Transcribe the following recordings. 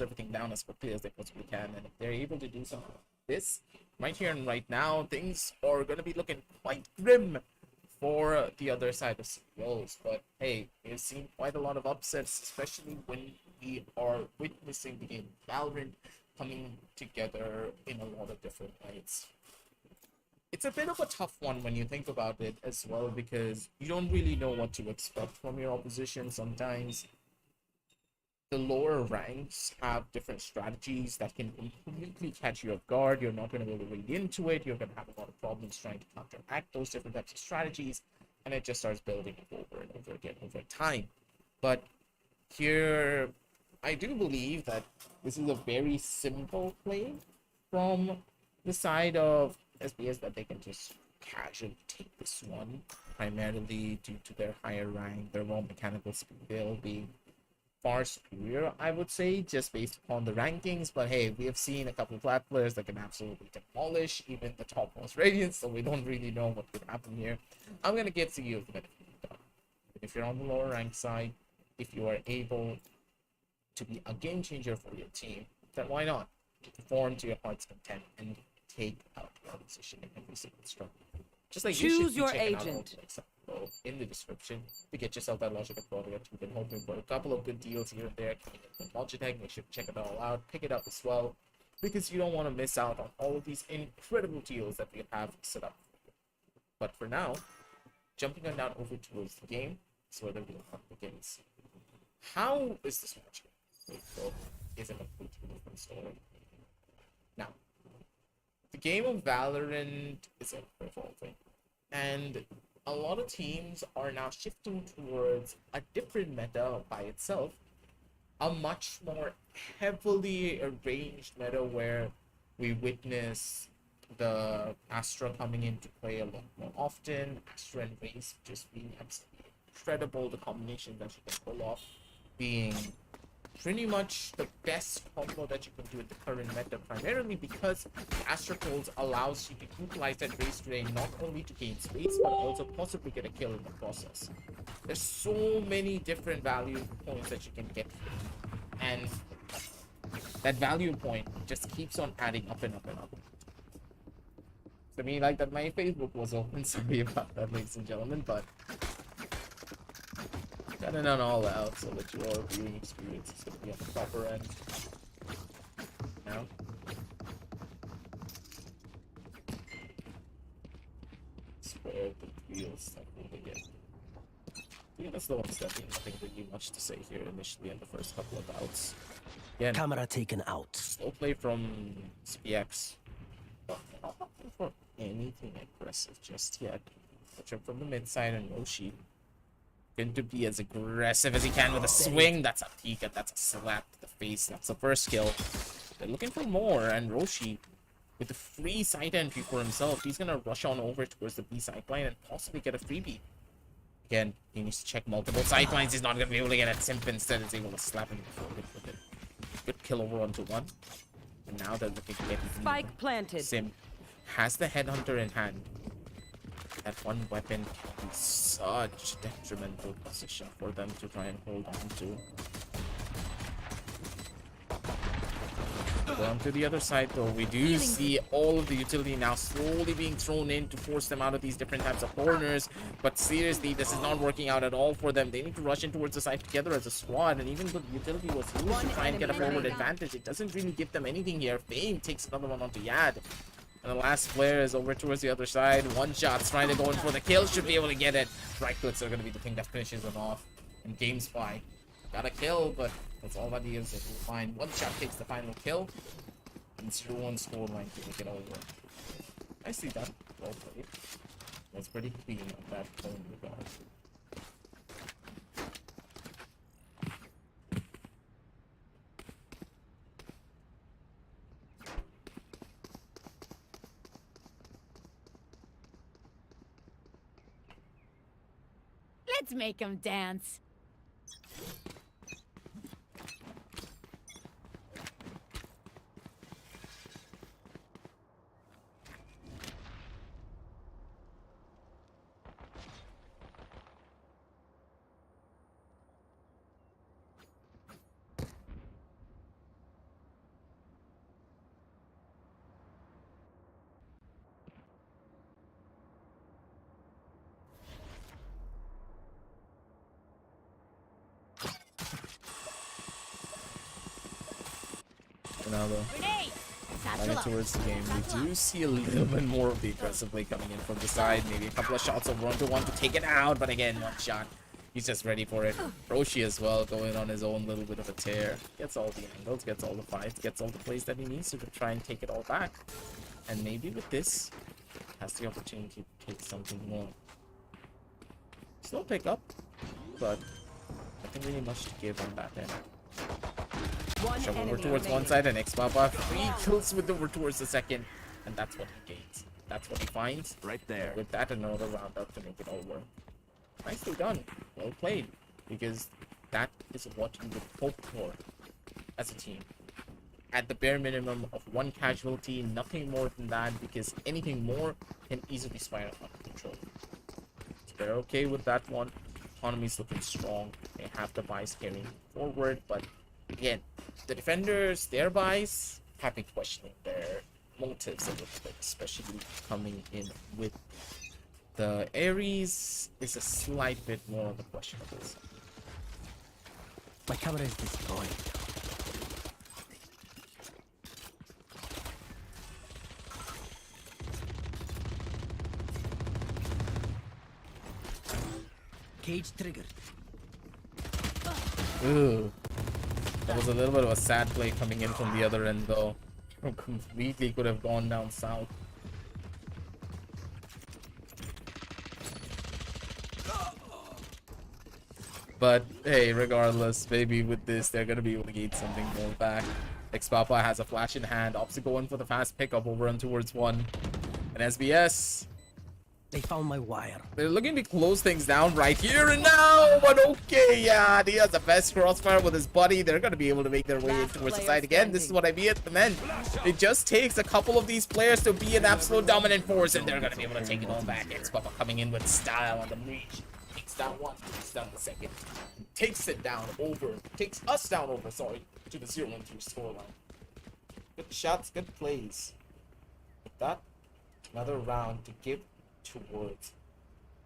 everything down as quickly as they possibly can. And if they're able to do something like this right here and right now, things are going to be looking quite grim for the other side of CPOs. But hey, we've seen quite a lot of upsets, especially when we are witnessing the game Valorant coming together in a lot of different ways. It's a bit of a tough one when you think about it as well, because you don't really know what to expect from your opposition. Sometimes the lower ranks have different strategies that can completely catch you off guard. You're not going to be able to read into it. You're going to have a lot of problems trying to counteract those different types of strategies, and it just starts building up over and over again over time. But here, I do believe that this is a very simple play from the side of SBS, that they can just casually take this one, primarily due to their higher rank, their raw mechanical skill being far superior, I would say, just based upon the rankings. But hey, we have seen a couple of flat players that can absolutely demolish even the topmost Radiants, so we don't really know what could happen here. I'm gonna give to you the benefit of the doubt. If you're on the lower rank side, if you are able to be a game changer for your team, then why not perform to your heart's content and take out your opposition in every single struggle? Just like you should be checking out all the links in the description to get yourself that Logitech product. We've been hoping for a couple of good deals here and there coming in from Logitech. Make sure to check it all out, pick it up as well, because you don't want to miss out on all of these incredible deals that we have set up for you. But for now, jumping on down over towards the game is where the real fun begins. How is this match going? Is a completely different story. Now, the game of Valorant is evolving, and a lot of teams are now shifting towards a different meta by itself, a much more heavily arranged meta where we witness the Astra coming into play a lot more often. Astra and Raze just being absolutely incredible. The combination that you can pull off being pretty much the best combo that you can do with the current meta, primarily because Astra Pulse allows you to utilize that race terrain not only to gain space, but also possibly get a kill in the process. There's so many different value points that you can get here, and that value point just keeps on adding up and up and up. To me, like that, my Facebook was open. Sorry about that, ladies and gentlemen, but got it on all out so that your viewing experience is going to be on the proper end. Now, spread the wheels that we get. Yeah, that's the one stepping. Nothing really much to say here initially in the first couple of bouts. Again, camera taken out. Slow play from CPX. But not looking for anything aggressive just yet. Watch out from the mid side, and Roshi going to be as aggressive as he can with a swing. That's a Pika. That's a slap to the face. That's the first kill. They're looking for more, and Roshi, with the free side entry for himself, he's going to rush on over towards the B side line and possibly get a freebie. Again, he needs to check multiple side lines. He's not going to be able to get at Simp. Instead, is able to slap him with it. Good kill over onto one. And now they're looking to get Spike planted. Sim has the headhunter in hand. That one weapon can be such a detrimental position for them to try and hold on to. On to the other side, though, we do see all of the utility now slowly being thrown in to force them out of these different types of corners. But seriously, this is not working out at all for them. They need to rush in towards the side together as a squad. And even though the utility was used to try and get a forward advantage, it doesn't really give them anything here. Fame takes another one onto Yad. And the last player is over towards the other side. One shot's trying to go in for the kill. Should be able to get it. Right clicks are going to be the thing that finishes him off. And Game Spy got a kill, but that's all that he is. It will find one shot takes the final kill. And 0-1 scoreline to make it over. I see that. Well played. That's pretty clean on that point regard. Let's make him dance. now though. Grenade! Satchel Running up. towards the game, we do see a little bit more of the aggressive play coming in from the side. Maybe a couple of shots of 1-to-1 to take it out, but again, one shot. He's just ready for it. Roshi as well, going on his own little bit of a tear. Gets all the angles, gets all the fights, gets all the plays that he needs to try and take it all back. And maybe with this, has the opportunity to take something more. Slow pickup, but nothing really much to give on that end. Shove over towards one side, and X-Papa 3 kills with over towards the second, and that's what he gains. That's what he finds. Right there. With that, another round up to make it all work. Nicely done. Well played. Because that is what you would hope for as a team. At the bare minimum of one casualty, nothing more than that, because anything more can easily spiral out of control. So they're okay with that one. Economy's looking strong. They have the buys carrying forward, but again, the defenders, their buys, have been questioning their motives a little bit, especially coming in with the Ares is a slight bit more of a questionable side. My camera is destroyed. Cage triggered. Ooh. That was a little bit of a sad play coming in from the other end though. Completely could have gone down south. But hey, regardless, maybe with this they're gonna be able to get something more back. X-Papa has a flash in hand, opposite going for the fast pickup over and towards one. And SBS, They found my wire. they're looking to close things down right here and now. But okay, yeah, he has the best crossfire with his buddy. They're gonna be able to make their way Last towards the player side again. This is what I mean at the end. It just takes a couple of these players to be an absolute dominant force, and they're gonna be able to take it all back. X-Papa coming in with style on the breach. Takes down one, takes down the second. Takes it down over. Takes us down over, sorry, to the 0-1 scoreline. Good shots, good plays. With that, another round to give towards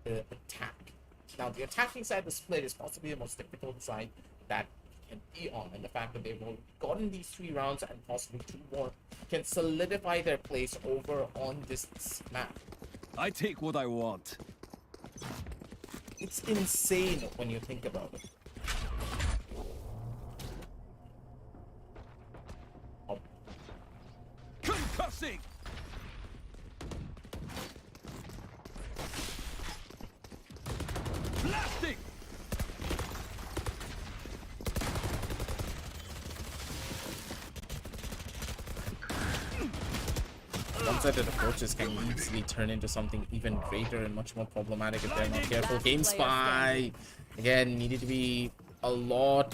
the attack. Now, the attacking side of the split is possibly the most difficult side that can be on, and the fact that they've gotten these 3 rounds and possibly 2 more can solidify their place over on this map. I take what I want. It's insane when you think about it. Oh, Concussing! Blasting! one-sided approaches can easily turn into something even greater and much more problematic if they're not careful. Game spy again needed to be a lot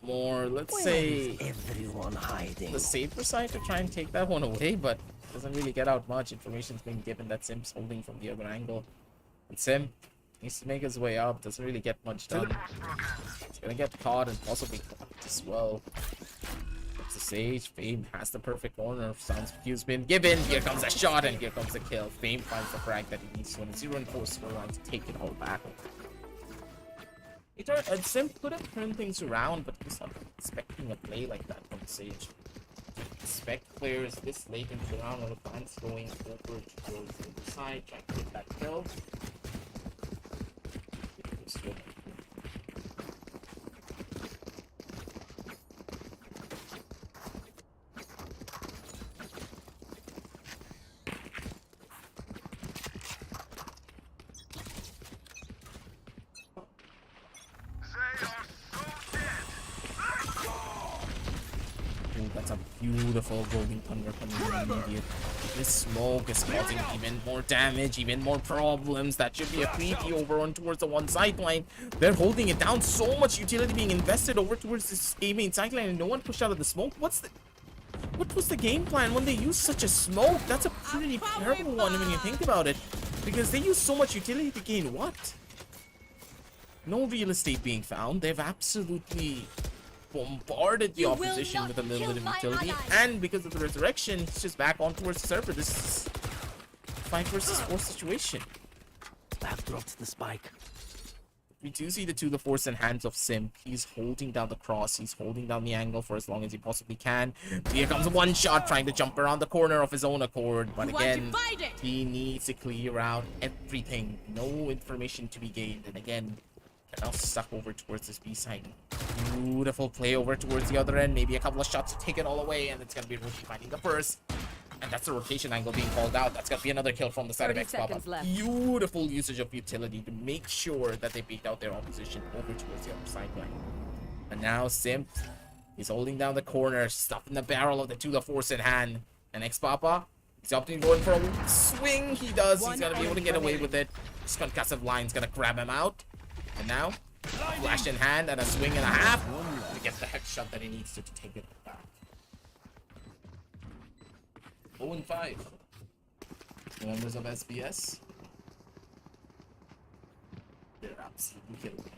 more, let's say, Everyone hiding. the safer side to try and take that one away, but doesn't really get out much. Information's being given that Sim's holding from the other angle, and Sim needs to make his way up. Doesn't really get much done. He's gonna get caught and possibly caught as well. The Sage, Fame has the perfect corner. Sounds cue's been given. Here comes a shot and here comes the kill. Fame finds the frag that he needs to on a 0-4 scoreline to take it all back. Sim could have turned things around, but he was not expecting a play like that from Sage. Expect players this late into the round with plans going over towards the other side, trying to get that kill. That's a beautiful golden thunder coming in immediate. This smoke is causing even more damage, even more problems. That should be a creepy over on towards the one sideline. They're holding it down. So much utility being invested over towards this A main sideline, and no one pushed out of the smoke. What was the game plan when they used such a smoke? That's a pretty terrible one when you think about it, because they use so much utility to gain what? No real estate being found. They've absolutely bombarded the opposition with a little bit of utility, and because of the resurrection, it's just back on towards the server. This is 5 versus 4 situation. I've dropped the spike. We do see the force and hands of Sim. He's holding down the cross. He's holding down the angle for as long as he possibly can. Here comes one shot trying to jump around the corner of his own accord. But again, he needs to clear out everything. No information to be gained. And again, they're now stuck over towards this B side. Beautiful play over towards the other end. Maybe a couple of shots to take it all away. And it's going to be Roshi finding the first. And that's the rotation angle being called out. That's going to be another kill from the side of Xpapa. Beautiful usage of utility to make sure that they beat out their opposition over towards the other sideline. And now Simp, he's holding down the corner, stopping the barrel of the To The Force in hand. And Xpapa, he's opting going for a swing. He does. He's going to be able to get away with it. This concussive line's going to grab him out. And now, flash in hand and a swing and a half to get the headshot that he needs to take it back. 0-5. Members of SBS. They're absolutely killing me.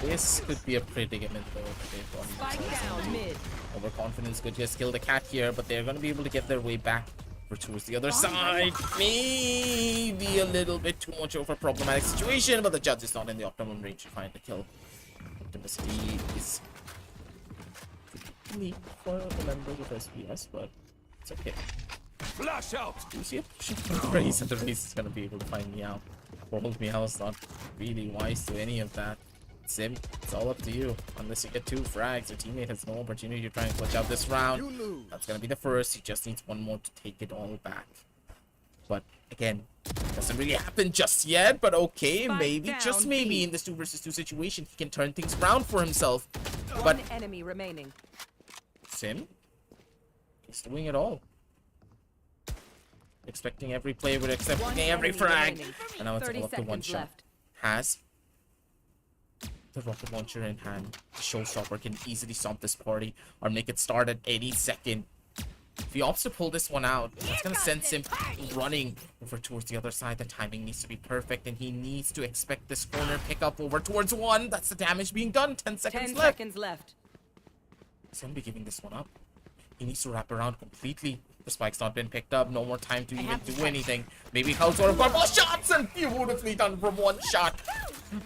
This could be a predicament though. Spike down mid. Overconfidence could just kill the cat here, but they're going to be able to get their way back towards the other side. Maybe a little bit too much of a problematic situation, but the judge is not in the optimum range to find the kill. Optimistic is unique for the members of SBS, but it's okay. Flash out! You see a race, and the race is going to be able to find me out. Hold me out is not really wise to any of that. Sim, it's all up to you. Unless you get 2 frags, your teammate has no opportunity to try and clutch out this round. That's gonna be the first. He just needs one more to take it all back. But again, doesn't really happen just yet. But okay, maybe, just maybe, in this 2 versus 2 situation, he can turn things around for himself. But One enemy remaining. Sim, he's doing it all. Expecting every play, with accepting every frag. And now it's all up to one shot. Has the rocket launcher in hand. The showstopper can easily stop this party or make it start at any second. If he opts to pull this one out, that's gonna send him running over towards the other side. The timing needs to be perfect, and he needs to expect this corner pickup over towards 1. That's the damage being done. 10 seconds left. He's gonna be giving this one up. He needs to wrap around completely. The spike's not been picked up. No more time to even do anything. Maybe Hulk's or couple shots, and beautifully done from 1 shot.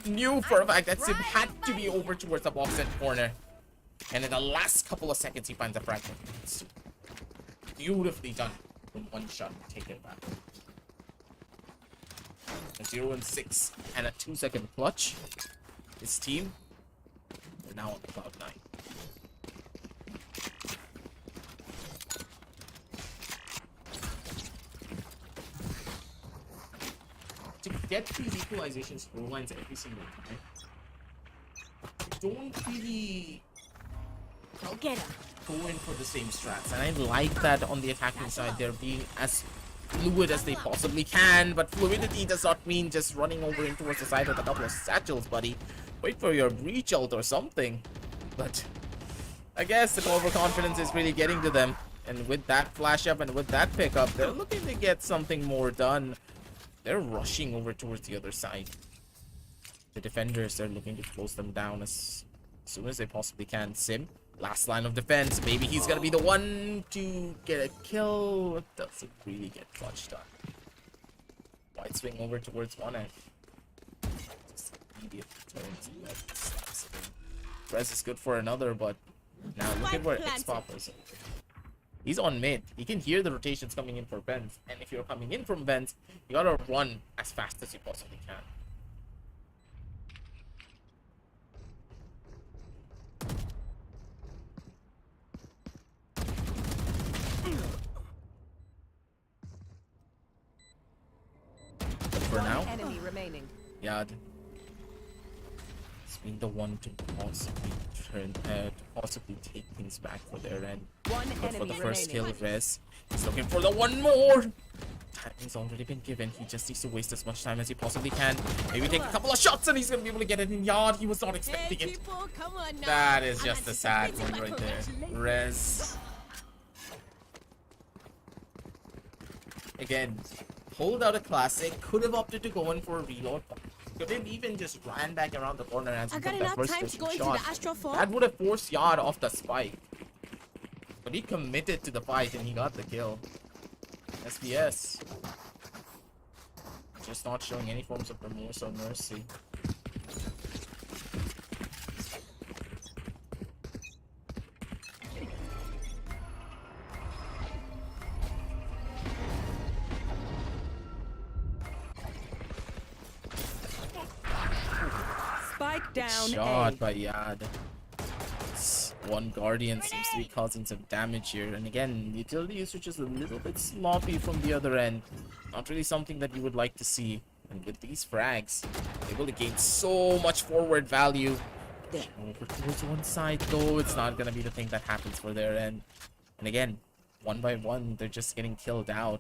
Knew for a fact that Sim had to be over towards the box end corner. And in the last couple of seconds, he finds a fragment. Beautifully done from 1 shot to take it back. A 0-6 and a 2-second clutch. His team are now on cloud 9. To get these equalization score lines every single time, don't really Go get him. go in for the same strats. And I like that on the attacking side, they're being as fluid as they possibly can. But fluidity does not mean just running over in towards the side with a couple of satchels, buddy. Wait for your breach ult or something. But I guess the overconfidence is really getting to them. And with that flash up and with that pickup, they're looking to get something more done. They're rushing over towards the other side. The defenders are looking to close them down as soon as they possibly can. Sim, last line of defense. Maybe he's gonna be the one to get a kill. It doesn't really get clutch done. Wide swing over towards 1 end. Just immediate turns. Res is good for another, but now look at where Xpop is. He's on mid. He can hear the rotations coming in for vents. And if you're coming in from vents, you gotta run as fast as you possibly can. But for now, Enemy remaining. yeah, being the one to possibly possibly take things back for their end. One But for the enemy first kill, remaining. Rez is looking for the one more. Timing's already been given. He just needs to waste as much time as he possibly can. Maybe take a couple of shots and he's gonna be able to get it in yard. He was not expecting it. People, come on now. That is I'm just a sad anticipating one my right there. congratulations. Rez. Again, pulled out a classic. Could have opted to go in for a reload. Could have even just ran back around the corner and I took got that enough first time to go into shot. the Astro 4. That would have forced Yard off the spike. But he committed to the fight and he got the kill. SBS. Just not showing any forms of remorse or mercy. Spike down Shot A. by Yad. One Guardian seems to be causing some damage here. And again, utility usage is a little bit sloppy from the other end. Not really something that you would like to see. And with these frags, able to gain so much forward value. Over towards one side though, it's not going to be the thing that happens for their end. And again, one by one, they're just getting killed out.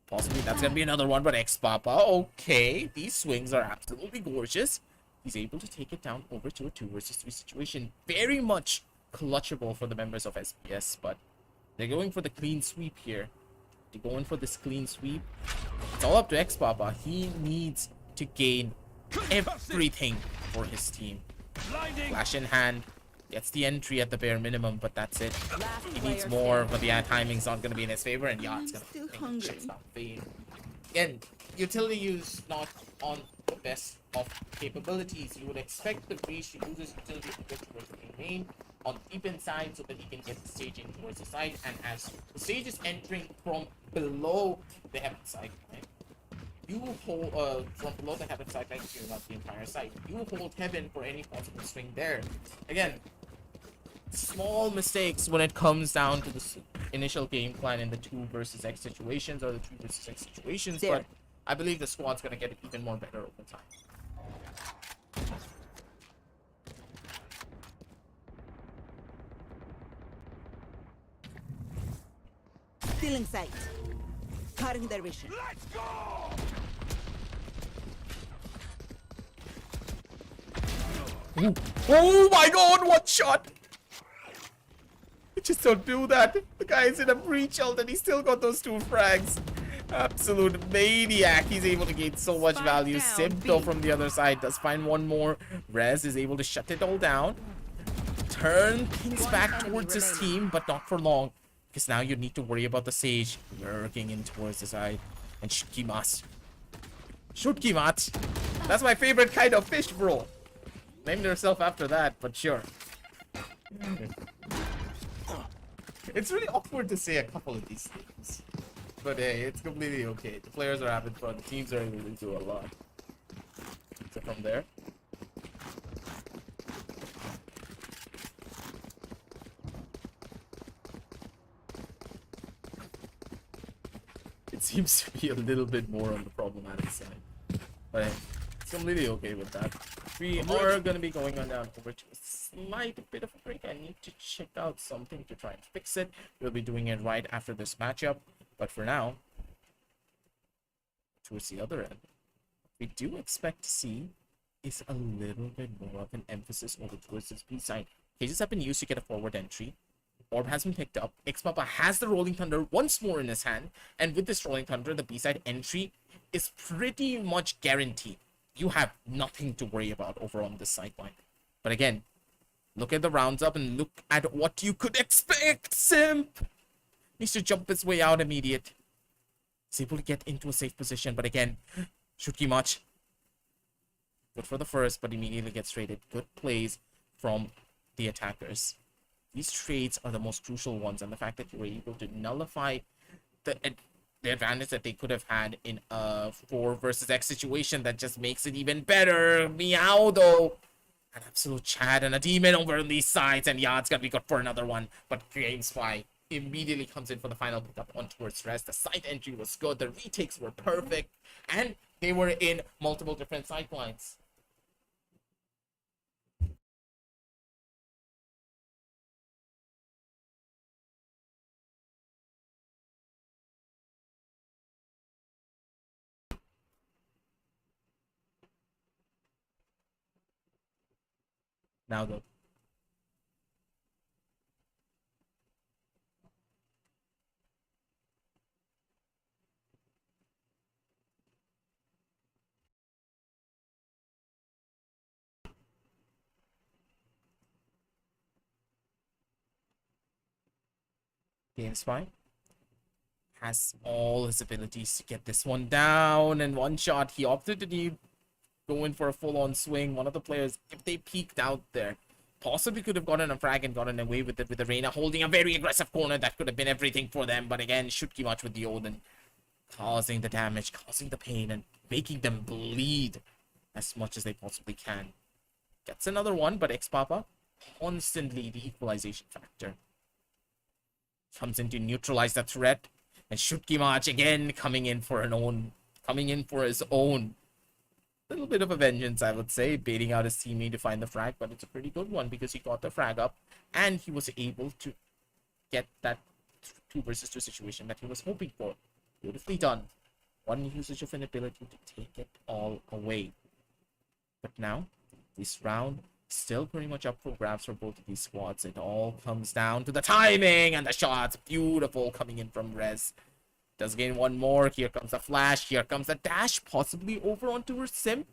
Possibly that's going to be another one, but X-Papa, okay. These swings are absolutely gorgeous. He's able to take it down over to a 2 versus 3 situation. Very much clutchable for the members of SBS, but they're going for the clean sweep here. They're going for this clean sweep. It's all up to X-Papa. He needs to gain everything for his team. Flash in hand. Gets the entry at the bare minimum, but that's it. Last He needs player more, standing. but yeah, timing's not going to be in his favor, and yeah, it's going still to hungry. fade. Again, utility use not on the best of capabilities. You would expect the breach to use his utility to get towards the main on deep inside so that he can get the staging towards the side, and as the stage is entering from below the heaven side, right? You hold from below the heaven side, right? You're not the entire side. You hold heaven for any possible swing there. Again, small mistakes when it comes down to the initial game plan in the 2 versus X situations or the 3 versus X situations, There. but I believe the squad's gonna get even more better over time. Still in sight. Cutting their vision. Ooh. Oh my god, one shot! Just don't do that. The guy's in a breach ult and he still got those 2 frags. Absolute maniac. He's able to gain so much Spike value. down, Simto B. from the other side does find one more. Rez is able to shut it all down. Turn things One back enemy towards his remaining. team, but not for long. Because now you need to worry about the Sage lurking in towards the side. And Shutkimas. Shutkimat. That's my favorite kind of fish, bro. Named herself after that, but sure. It's really awkward to say a couple of these things. But hey, it's completely okay. The players are having fun. The teams are able to do a lot. So from there. It seems to be a little bit more on the problematic side. But hey, it's completely okay with that. We are going to be going on down over to a slight bit of a break. I need to check out something to try and fix it. We'll be doing it right after this matchup. But for now, towards the other end, we do expect to see is a little bit more of an emphasis over towards this B side. Cages have been used to get a forward entry. Orb has been picked up. X-Papa has the Rolling Thunder once more in his hand. And with this Rolling Thunder, the B-side entry is pretty much guaranteed. You have nothing to worry about over on this sideline. But again, look at the rounds up and look at what you could expect. Simp needs to jump his way out immediate. He's able to get into a safe position. But again, Shutkimat. Good for the first, but immediately gets traded. Good plays from the attackers. These trades are the most crucial ones, and the fact that you were able to nullify the advantage that they could have had in a 4 versus X situation, that just makes it even better. Meow, though. An absolute Chad and a demon over on these sides, and yeah, it's gonna be good for another one. But GameSpy immediately comes in for the final pickup on towards Rest. The side entry was good, the retakes were perfect, and they were in multiple different sidelines. Now though. GameSpy has all his abilities to get this one down in one shot. He opted to go in for a full-on swing. One of the players, if they peeked out there, possibly could have gotten a frag and gotten away with it, with the Reyna holding a very aggressive corner. That could have been everything for them. But again, Shutki much with the Odin, causing the damage, causing the pain, and making them bleed as much as they possibly can. Gets another one, but X-Papa, constantly the equalization factor. Comes in to neutralize the threat. And Shutki again coming in for his own little bit of a vengeance, I would say, baiting out his teammate to find the frag, but it's a pretty good one because he got the frag up and he was able to get that 2 versus 2 situation that he was hoping for. Beautifully done. One usage of an ability to take it all away. But now, this round still pretty much up for grabs for both of these squads. It all comes down to the timing and the shots. Beautiful coming in from Rez. Does gain one more. Here comes the flash. Here comes the dash. Possibly over onto her Sim.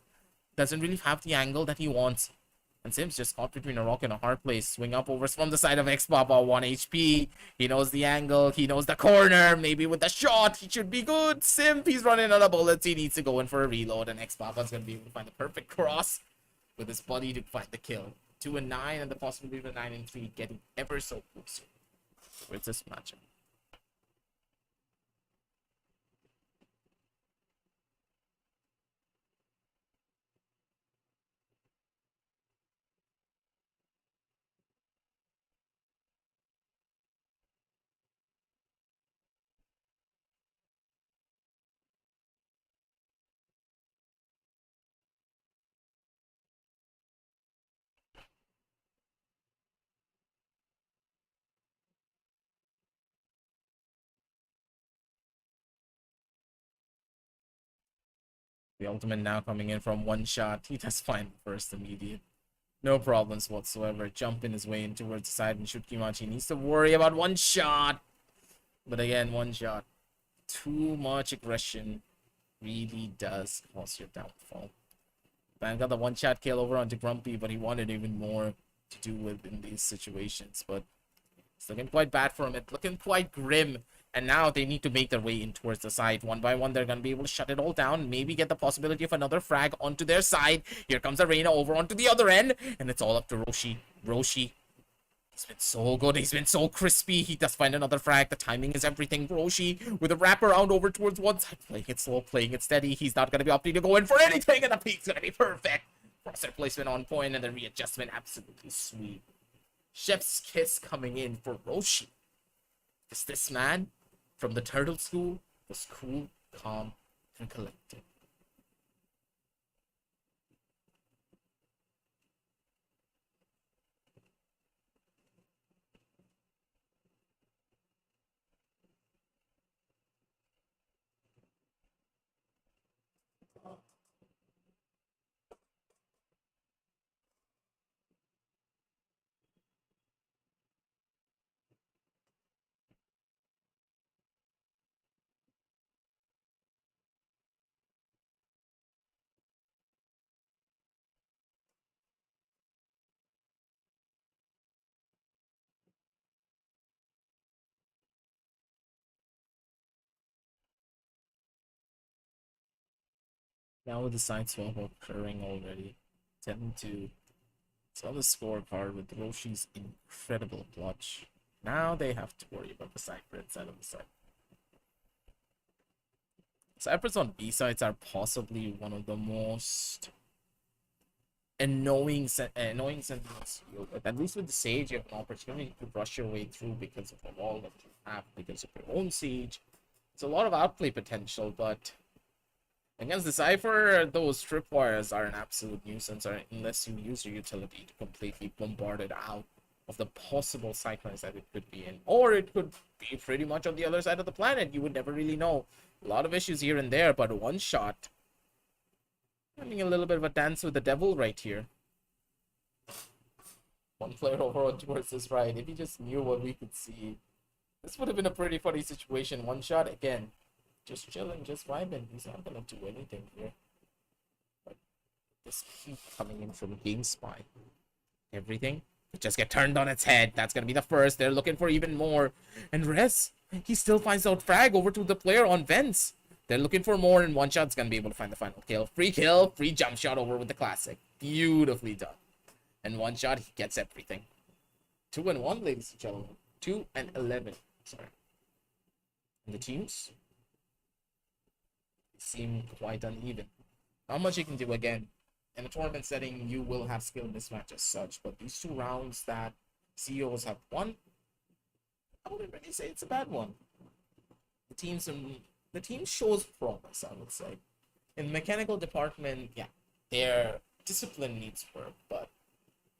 Doesn't really have the angle that he wants. And Sim's just caught between a rock and a hard place. Swing up overs from the side of X-Papa. 1 HP. He knows the angle. He knows the corner. Maybe with the shot, he should be good. Sim, he's running out of bullets. He needs to go in for a reload. And X-Papa's going to be able to find the perfect cross with his buddy to find the kill. 2 and 9, and the possibility of a 9 and 3 getting ever so closer. Where's this matchup? The ultimate now coming in from one shot. He does find first immediate. No problems whatsoever. Jumping his way in towards the side, and Shutkimachi needs to worry about one shot. But again, one shot. Too much aggression really does cause your downfall. Man got the one shot kill over onto Grumpy, but he wanted even more to do with in these situations. But it's looking quite bad for him. It's looking quite grim. And now they need to make their way in towards the side. One by one, they're going to be able to shut it all down. Maybe get the possibility of another frag onto their side. Here comes Arena over onto the other end. And it's all up to Roshi. Roshi. He's been so good. He's been so crispy. He does find another frag. The timing is everything. Roshi with a wraparound over towards one side. Playing it slow, playing it steady. He's not going to be opting to go in for anything. And the peak's going to be perfect. Crosshair placement on point. And the readjustment absolutely sweet. Chef's kiss coming in for Roshi. Is this man from the Turtle School was cool, calm, and collected. Now with the side swap occurring already, 10-2. It's on the scorecard with Roshi's incredible clutch. Now they have to worry about the Cypher inside of the side. Cyphers on B sides are possibly one of the most annoying sentiments. At least with the Sage, you have an opportunity to rush your way through because of the wall that you have, because of your own Siege. It's a lot of outplay potential, but against the Cypher, those tripwires are an absolute nuisance, unless you use your utility to completely bombard it out of the possible cyclones that it could be in. Or it could be pretty much on the other side of the planet. You would never really know. A lot of issues here and there, but one shot. Having a little bit of a dance with the devil right here. One player over towards his right. If he just knew what we could see, this would have been a pretty funny situation. One shot again. Just chilling, just vibing. He's not gonna do anything here. But this keep coming in from GameSpy. Everything just get turned on its head. That's gonna be the first. They're looking for even more. And Rez, he still finds out frag over to the player on vents. They're looking for more, and one shot's gonna be able to find the final kill. Free kill, free jump shot over with the classic. Beautifully done. And one shot, he gets everything. 2-1, ladies and gentlemen. 2-11. Sorry. And the teams seem quite uneven. Not much you can do again. In a tournament setting, you will have skill mismatch as such, but these 2 rounds that CEOs have won, I wouldn't really say it's a bad one. The team shows promise, I would say. In the mechanical department, yeah, their discipline needs work, but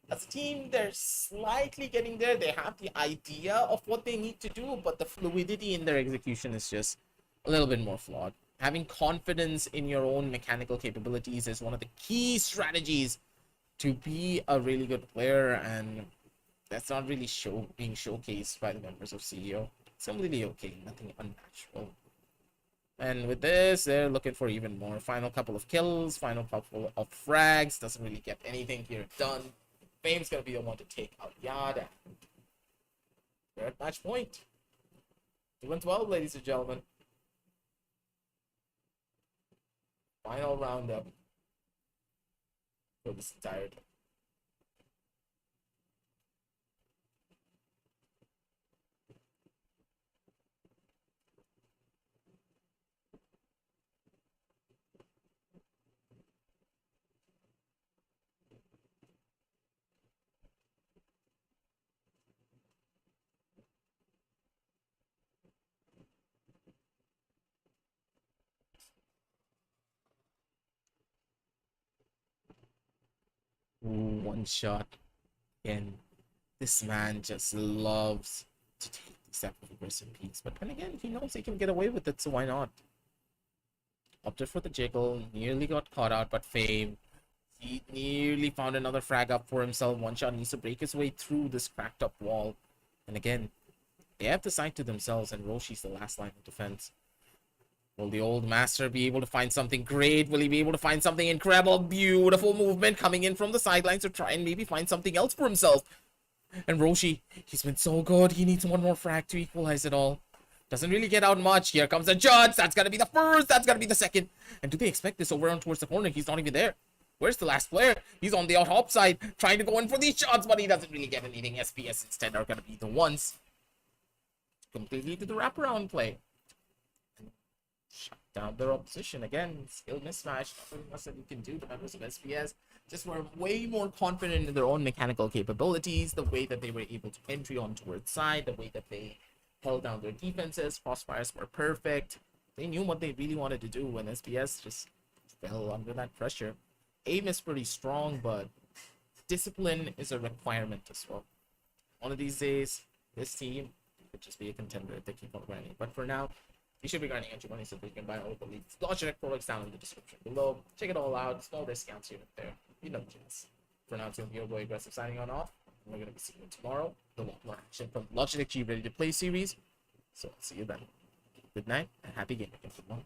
as a team, they're slightly getting there. They have the idea of what they need to do, but the fluidity in their execution is just a little bit more flawed. Having confidence in your own mechanical capabilities is one of the key strategies to be a really good player, and that's not really being showcased by the members of CEO. It's completely okay, nothing unnatural. And with this, they're looking for even more. Final couple of kills, final couple of frags. Doesn't really get anything here done. Fame's gonna be the one to take out Yad. And they're at match point. 2-12, ladies and gentlemen. Final roundup for this entire game. Ooh, one shot. And this man just loves to take these type of aggressive peaks. But then again, he knows he can get away with it, so why not? Opted for the jiggle, nearly got caught out, but Fame, he nearly found another frag up for himself. One shot needs to break his way through this cracked up wall. And again, they have the site to themselves, and Roshi's the last line of defense. Will the old master be able to find something great? Will he be able to find something incredible? Beautiful movement coming in from the sidelines to try and maybe find something else for himself. And Roshi, he's been so good. He needs one more frag to equalize it all. Doesn't really get out much. Here comes the judge. That's going to be the first. That's going to be the second. And do they expect this over on towards the corner? He's not even there. Where's the last player? He's on the top side trying to go in for these shots, but he doesn't really get anything. SPS instead are going to be the ones completely to the wraparound play. Shut down their opposition again. Skill mismatch. Nothing much that you can do. The members of SPS just were way more confident in their own mechanical capabilities, the way that they were able to entry on towards side, the way that they held down their defenses. Crossfires were perfect. They knew what they really wanted to do, when SPS just fell under that pressure. Aim is pretty strong, but discipline is a requirement as well. One of these days, this team could just be a contender if they keep on grinding. But for now, you should be grinding entry money so that you can buy all the leagues. Logitech products down in the description below. Check it all out. Small discounts here and there. You know the chance. For now, it's going to be your boy Aggressive signing on off. We're going to be seeing you tomorrow. The more action from Logitech G Ready to Play series. So I'll see you then. Good night and happy gaming, everyone.